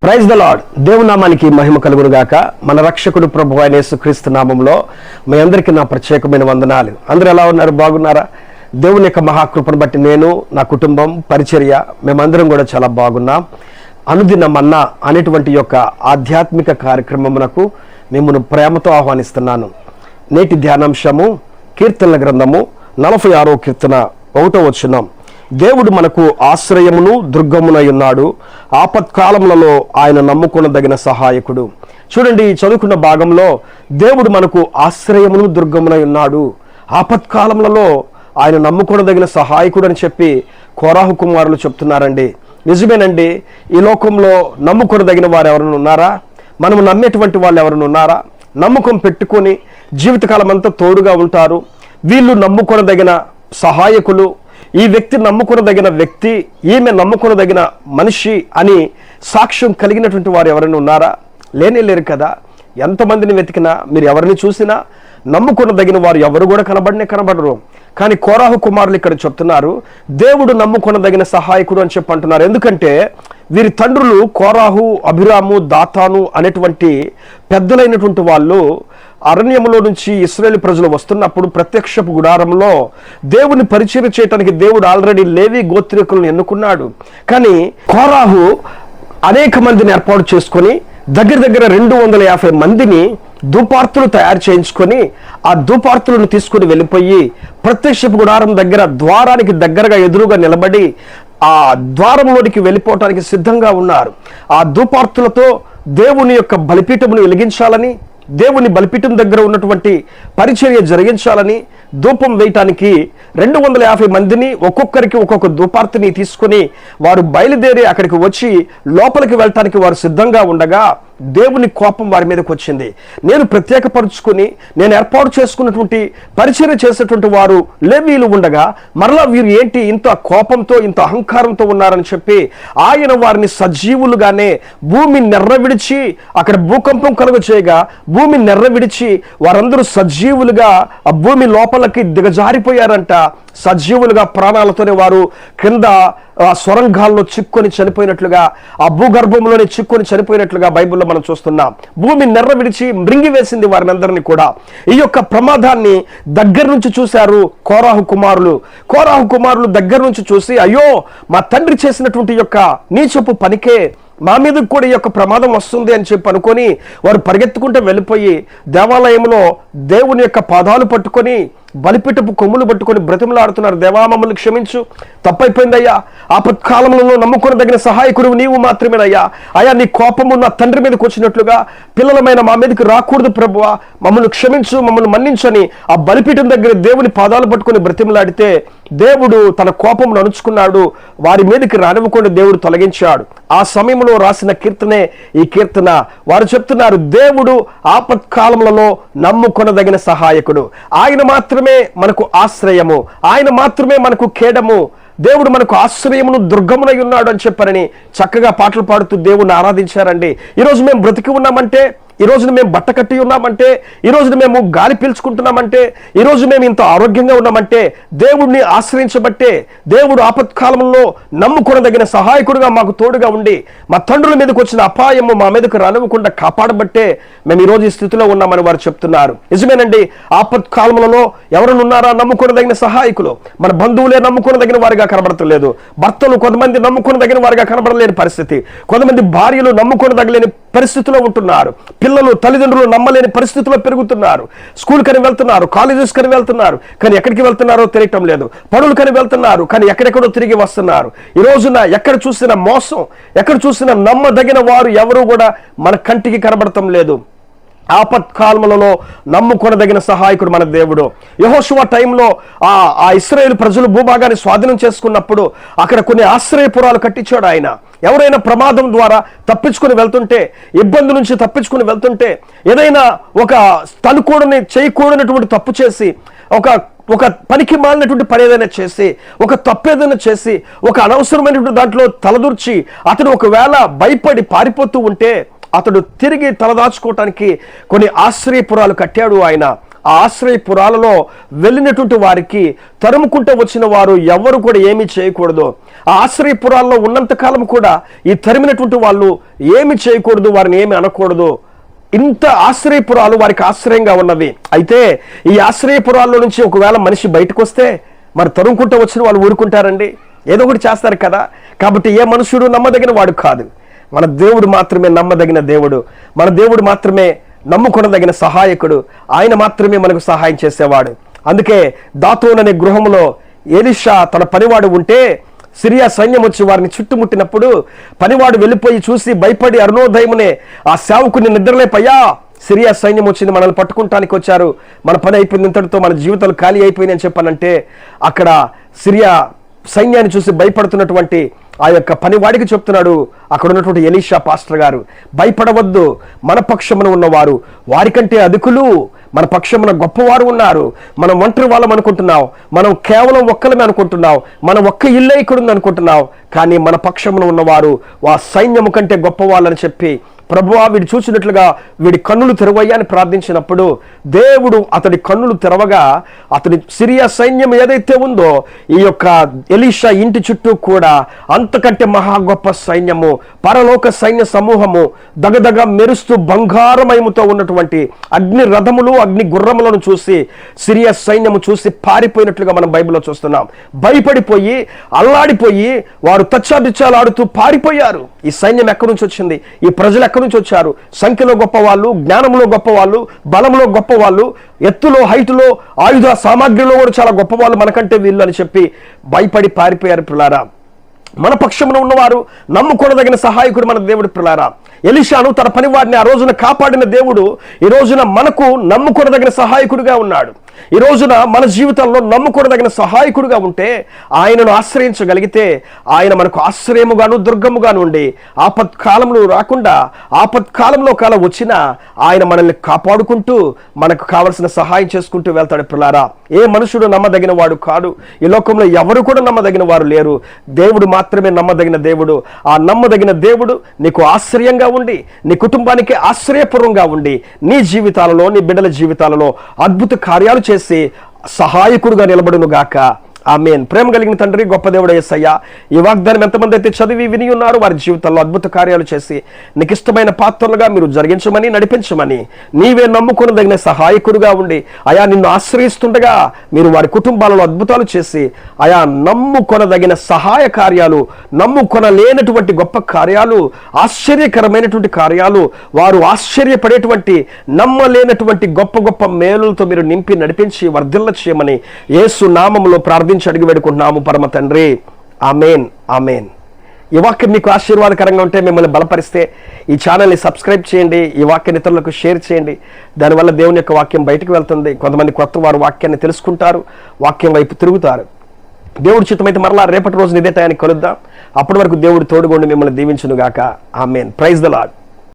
Praise the lord. దేవుని నామానికి మహిమ కలుగును గాక. మన రక్షకుడు ప్రభు అయిన యేసుక్రీస్తు నామంలో మీ అందరికీ నా ప్రత్యేకమైన వందనాలు. అందరూ ఎలా ఉన్నారు? బాగున్నారా? దేవుని యొక్క మహాకృపను బట్టి నేను, నా కుటుంబం, పరిచర్య మేమందరం కూడా చాలా బాగున్నాం. అనుదిన మన్నా అనేటువంటి యొక్క ఆధ్యాత్మిక కార్యక్రమమునకు మిమ్మల్ని ప్రేమతో ఆహ్వానిస్తున్నాను. నేటి ధ్యానాంశము కీర్తనల గ్రంథము 46వ కీర్తన 1వ వచనం. దేవుడు మనకు ఆశ్రయమును దుర్గమునై ఉన్నాడు, ఆపత్కాలములలో ఆయన నమ్ముకొనదగిన సహాయకుడు. చూడండి, చదువుకున్న భాగంలో దేవుడు మనకు ఆశ్రయమును దుర్గమునై ఉన్నాడు, ఆపత్కాలములలో ఆయన నమ్ముకొనదగిన సహాయకుడు అని చెప్పి కోరాహు కుమారులు చెప్తున్నారండి. నిజమేనండి. ఈ లోకంలో నమ్ముకొనదగిన వారు ఎవరైనా ఉన్నారా? మనము నమ్మేటువంటి వాళ్ళు ఎవరైనా ఉన్నారా? నమ్మకం పెట్టుకొని జీవితకాలం అంతా తోడుగా ఉంటారు. వీళ్ళు నమ్ముకొనదగిన సహాయకులు, ఈ వ్యక్తి నమ్ముకొనదగిన వ్యక్తి, ఈమె నమ్ముకొనదగిన మనిషి అని సాక్ష్యం కలిగినటువంటి వారు ఎవరైనా ఉన్నారా? లేనే లేరు కదా. ఎంతమందిని వెతికినా, మీరు ఎవరిని చూసినా నమ్ముకొనదగిన వారు ఎవరు కూడా కనబడరు. కానీ కోరాహు కుమారులు ఇక్కడ చెప్తున్నారు, దేవుడు నమ్ముకొనదగిన సహాయకుడు అని చెప్పి అంటున్నారు. ఎందుకంటే వీరి తండ్రులు కోరాహు, అభిరాము, దాతాను అనేటువంటి పెద్దలైనటువంటి వాళ్ళు అరణ్యములో నుంచి ఇశ్రాయేలు ప్రజలు వస్తున్నప్పుడు ప్రత్యక్షపు గుడారంలో దేవుని పరిచయం చేయడానికి దేవుడు ఆల్రెడీ లేవి గోత్రికులను ఎన్నుకున్నాడు. కానీ కోరాహు అనేక మందిని ఏర్పాటు చేసుకొని దగ్గర 250 మందిని ధూపార్తులు తయారు చేయించుకొని ఆ ధూపార్తులను తీసుకుని వెళ్ళిపోయి ప్రత్యక్షపు గుడారం దగ్గర ద్వారానికి దగ్గరగా ఎదురుగా నిలబడి ఆ ద్వారంలోనికి వెళ్ళిపోవటానికి సిద్ధంగా ఉన్నారు. ఆ ధూపార్తులతో దేవుని యొక్క బలిపీఠమును వెలిగించాలని, దేవుని బలిపీఠం దగ్గర ఉన్నటువంటి పరిచర్య జరిగించాలని ధూపం వేయటానికి 250 మందిని ఒక్కొక్కరికి ఒక్కొక్క ధూపార్తిని తీసుకుని వారు బయలుదేరి అక్కడికి వచ్చి లోపలికి వెళ్ళటానికి వారు సిద్ధంగా ఉండగా దేవుని కోపం వారి మీదకి వచ్చింది. నేను ప్రత్యేకపరుచుకుని నేను ఏర్పాటు చేసుకున్నటువంటి పరిచర్య చేసేటువంటి వారు లేవీలు ఉండగా మరలా వీరు ఏంటి ఇంత కోపంతో, ఇంత అహంకారంతో ఉన్నారని చెప్పి ఆయన వారిని సజీవులుగానే భూమి నెర్ర విడిచి, అక్కడ భూకంపం కలుగ చేయగా భూమి నెర్ర విడిచి వారందరూ సజీవులుగా ఆ భూమి లోపలికి దిగజారిపోయారంట. సజీవులుగా ప్రాణాలతోనే వారు క్రింద ఆ సొరంగాల్లో చిక్కుని చనిపోయినట్లుగా, ఆ భూగర్భంలోనే చిక్కుని చనిపోయినట్లుగా బైబిల్లో మనం చూస్తున్నాం. భూమి నెర్ర విడిచి మృంగివేసింది వారిని అందరినీ కూడా. ఈ యొక్క ప్రమాదాన్ని దగ్గర నుంచి చూశారు కోరాహు కుమారులు. కోరాహు కుమారులు దగ్గర నుంచి చూసి, అయ్యో మా తండ్రి చేసినటువంటి యొక్క నీచపు పనికే మా మీదకి కూడా ఈ యొక్క ప్రమాదం వస్తుంది అని చెప్పి అనుకొని వారు పరిగెత్తుకుంటూ వెళ్ళిపోయి దేవాలయంలో దేవుని యొక్క పాదాలు పట్టుకొని బలిపీఠపు కొమ్ములు పట్టుకొని బ్రతిమలాడుతున్నారు. దేవా, మమ్మల్ని క్షమించు, తప్పైపోయిందయ్యా, ఆపత్కాలంలో నమ్ముకొనదగిన సహాయకుడు నీవు మాత్రమేనయ్యా. అయ్యా, నీ కోపము నా తండ్రి మీదకి వచ్చినట్లుగా పిల్లలమైన మా మీదకి రాకూడదు ప్రభువా, మమ్మల్ని క్షమించు, మమ్మల్ని మన్నించని ఆ బలిపీఠం దగ్గర దేవుని పాదాలు పట్టుకొని బ్రతిమలాడితే దేవుడు తన కోపమును అణుచుకున్నాడు. వారి మీదకి రానివ్వకుండా దేవుడు తొలగించాడు. ఆ సమయంలో రాసిన కీర్తనే ఈ కీర్తన. వారు చెప్తున్నారు, దేవుడు ఆపత్కాలములలో నమ్ముకొనదగిన సహాయకుడు, ఆయన మాత్రమే మనకు ఆశ్రయము, ఆయన మాత్రమే మనకు కేడము, దేవుడు మనకు ఆశ్రయమును దుర్గమునై ఉన్నాడు అని చెప్పారని చక్కగా పాటలు పాడుతూ దేవుణ్ణి ఆరాధించారండి. ఈరోజు మేము బ్రతికి ఉన్నామంటే, ఈ రోజున మేము బట్ట కట్టి ఉన్నామంటే, ఈ రోజున మేము గాలి పీల్చుకుంటున్నామంటే, ఈ రోజు మేము ఇంత ఆరోగ్యంగా ఉన్నామంటే దేవుడిని ఆశ్రయించబట్టే, దేవుడు ఆపత్కాలంలో నమ్ముకొనదగిన సహాయకుడుగా మాకు తోడుగా ఉండి మా తండ్రుల మీదకి వచ్చిన అపాయము మా మీదకు రానివ్వకుండా కాపాడబట్టే మేము ఈ రోజు ఈ స్థితిలో ఉన్నామని వారు చెప్తున్నారు. నిజమేనండి. ఆపత్కాలంలో ఎవరైనా ఉన్నారా నమ్ముకొనదగిన సహాయకులు? మన బంధువులే నమ్ముకొనదగిన వారిగా కనబడతలేదు. భర్తలు కొంతమంది నమ్ముకొనదగిన వారిగా కనబడలేని పరిస్థితి, కొంతమంది భార్యలు నమ్ముకొనదగలేని పరిస్థితిలో ఉంటున్నారు. పిల్లలు తల్లిదండ్రులు నమ్మలేని పరిస్థితిలో పెరుగుతున్నారు. స్కూల్ కని వెళ్తున్నారు, కాలేజెస్ కని వెళ్తున్నారు, కానీ ఎక్కడికి వెళ్తున్నారో తెలియటం లేదు. పనులు కని వెళ్తున్నారు, కానీ ఎక్కడెక్కడో తిరిగి వస్తున్నారు. ఈ రోజున ఎక్కడ చూసిన మోసం, ఎక్కడ చూసిన నమ్మదగిన వారు ఎవరు కూడా మన కంటికి కనబడటం లేదు. ఆపత్కాలములలో నమ్ముకొనదగిన సహాయకుడు మన దేవుడు. యెహోషువ టైంలో ఆ ఇశ్రాయేలు ప్రజలు భూభాగాన్ని స్వాధీనం చేసుకున్నప్పుడు అక్కడ కొన్ని ఆశ్రయపురాలు కట్టించాడు ఆయన. ఎవరైనా ప్రమాదం ద్వారా తప్పించుకుని వెళ్తుంటే, ఇబ్బంది నుంచి తప్పించుకుని వెళ్తుంటే, ఏదైనా ఒక తనుకూడని చేయకూడనటువంటి తప్పు చేసి, ఒక పనికి మాలినటువంటి పని ఏదైనా చేసి, ఒక తప్పు ఏదైనా చేసి, ఒక అనవసరమైనటువంటి దాంట్లో తలదూర్చి అతను ఒకవేళ భయపడి పారిపోతూ ఉంటే అతడు తిరిగి తలదాచుకోవటానికి కొన్ని ఆశ్రయపురాలు కట్టాడు ఆయన. ఆ ఆశ్రయపురాలలో వెళ్ళినటువంటి వారికి తరుముకుంటూ వచ్చిన వారు ఎవరు కూడా ఏమీ చేయకూడదు. ఆ ఆశ్రయపురాల్లో ఉన్నంతకాలం కూడా ఈ తరిమినటువంటి వాళ్ళు ఏమి చేయకూడదు, వారిని ఏమి అనకూడదు. ఇంత ఆశ్రయపురాలు వారికి ఆశ్రయంగా ఉన్నవి. అయితే ఈ ఆశ్రయపురాల్లో నుంచి ఒకవేళ మనిషి బయటకు వస్తే మరి తరుముకుంటూ వచ్చిన వాళ్ళు ఊరుకుంటారండి? ఏదో ఒకటి చేస్తారు కదా. కాబట్టి ఏ మనుషుడు నమ్మదగిన వాడు కాదు. మన దేవుడు మాత్రమే నమ్మదగిన దేవుడు. మన దేవుడు మాత్రమే నమ్ముకొనదగిన సహాయకుడు. ఆయన మాత్రమే మనకు సహాయం చేసేవాడు. అందుకే దాతోన్ అనే గృహంలో ఎలీషా తన పనివాడు ఉంటే సిరియా సైన్యం వచ్చి వారిని చుట్టుముట్టినప్పుడు పనివాడు వెళ్ళిపోయి చూసి భయపడి అరుణోదయమునే ఆ సేవకుని నిద్రలేపయ్యా, సిరియా సైన్యం వచ్చింది, మనల్ని పట్టుకుంటానికి వచ్చారు, మన పని అయిపోయింది, ఇంతటితో మన జీవితాలు ఖాళీ అయిపోయినాయి అని చెప్పానంటే అక్కడ సిరియా సైన్యాన్ని చూసి భయపడుతున్నటువంటి ఆ యొక్క పనివాడికి చెప్తున్నాడు అక్కడ ఉన్నటువంటి ఎలీషా పాస్టర్ గారు, భయపడవద్దు, మన పక్షమున ఉన్నవారు వారికంటే అధికులు, మన పక్షమున గొప్పవారు ఉన్నారు. మనం ఒంటరి వాళ్ళం అనుకుంటున్నాం, మనం కేవలం ఒక్కలమే అనుకుంటున్నాం, మన ఒక్క ఇల్లే ఇక్కడ ఉంది అనుకుంటున్నాం. కానీ మన పక్షమున ఉన్నవారు ఆ సైన్యము కంటే గొప్పవాళ్ళని చెప్పి, ప్రభువా వీడు చూసినట్లుగా వీడి కన్నులు తెరవయ్యా అని ప్రార్థించినప్పుడు దేవుడు అతడి కన్నులు తెరవగా అతడి సిరియా సైన్యం ఏదైతే ఉందో ఈ యొక్క ఎలీషా ఇంటి చుట్టూ కూడా అంతకంటే మహా గొప్ప సైన్యము, పరలోక సైన్య సమూహము, దగదగ మెరుస్తూ బంగారమయముతో ఉన్నటువంటి అగ్ని రథములు, అగ్ని గుర్రములను చూసి సిరియా సైన్యము చూసి పారిపోయినట్లుగా మనం బైబిల్లో చూస్తున్నాం. భయపడిపోయి అల్లాడిపోయి వారు తచ్చాబిచ్చాలు ఆడుతూ పారిపోయారు. ఈ సైన్యం ఎక్కడి నుంచి వచ్చింది? ఈ ప్రజలు ఎక్కడి నుంచి వచ్చారు? సంఖ్యలో గొప్పవాళ్ళు, జ్ఞానంలో గొప్పవాళ్ళు, బలంలో గొప్పవాళ్ళు, ఎత్తులో, హైటులో, ఆయుధ సామాగ్రిలో కూడా చాలా గొప్పవాళ్ళు మనకంటే వీళ్ళు అని చెప్పి భయపడి పారిపోయారు. పిల్లారా, మన పక్షంలో ఉన్నవారు నమ్ముకొనదగిన సహాయకుడు మన దేవుడు. పిల్లారా, ఎలీషాను తన పనివాడిని ఆ రోజున కాపాడిన దేవుడు ఈ రోజున మనకు నమ్ముకొనదగిన సహాయకుడిగా ఉన్నాడు. ఈ రోజున మన జీవితంలో నమ్ముకొనదగిన సహాయకుడిగా ఉంటే, ఆయనను ఆశ్రయించగలిగితే ఆయన మనకు ఆశ్రయముగాను దుర్గముగాను ఉండి ఆపత్కాలంలో రాకుండా ఆపత్కాలంలో కాలం వచ్చినా ఆయన మనల్ని కాపాడుకుంటూ మనకు కావలసిన సహాయం చేసుకుంటూ వెళ్తాడు. పిల్లారా, ఏ మనుషుడు నమ్మదగిన వాడు కాడు. ఈ లోకంలో ఎవరు కూడా నమ్మదగిన వారు లేరు. దేవుడు మాత్రమే నమ్మదగిన దేవుడు. ఆ నమ్మదగిన దేవుడు నీకు ఆశ్రయంగా ఉండి, నీ కుటుంబానికి ఆశ్రయపురంగా ఉండి, నీ జీవితాలలో, నీ బిడ్డల జీవితాలలో అద్భుత కార్యాలు చేసి సహాయకుడుగా నిలబడును గాక. ఆమేన్. ప్రేమ కలిగిన తండ్రి, గొప్ప దేవుడు యేసయ్య, ఈ వాగ్దానం ఎంతమంది అయితే చదివి విని ఉన్నారు వారి జీవితంలో అద్భుత కార్యాలు చేసి నీకు ఇష్టమైన పాత్రలుగా మీరు జరిగించమని, నడిపించమని, నీవే నమ్ముకొనదగిన సహాయకుడుగా ఉండి అయా నిన్ను ఆశ్రయిస్తుండగా మీరు వారి కుటుంబాలలో అద్భుతాలు చేసి అయా నమ్ముకొనదగిన సహాయ కార్యాలు, నమ్ముకొనలేనటువంటి గొప్ప కార్యాలు, ఆశ్చర్యకరమైనటువంటి కార్యాలు, వారు ఆశ్చర్యపడేటువంటి నమ్మలేనటువంటి గొప్ప గొప్ప మేలులతో మీరు నింపి నడిపించి వర్ధిల్ల చేయమని యేసు నామములో ప్రార్థించి అడిగి వేడుకుంటున్నాము పరమ తండ్రి. ఆమేన్, ఆమేన్. ఈ వాక్యం మీకు ఆశీర్వాదకరంగా ఉంటే మిమ్మల్ని బలపరిస్తే ఈ ఛానల్ని సబ్స్క్రైబ్ చేయండి, ఈ వాక్యాన్ని ఇతరులకు షేర్ చేయండి. దానివల్ల దేవుని యొక్క వాక్యం బయటకు వెళ్తుంది. కొంతమంది కొత్త వారు వాక్యాన్ని తెలుసుకుంటారు, వాక్యం వైపు తిరుగుతారు. దేవుడి చిత్తమైతే మరలా రేపటి రోజున ఇదే టయానికి కలుద్దాం. అప్పటి వరకు దేవుడు తోడుగొండి మిమ్మల్ని దీవించును గాక. ఆమేన్. Praise the lord.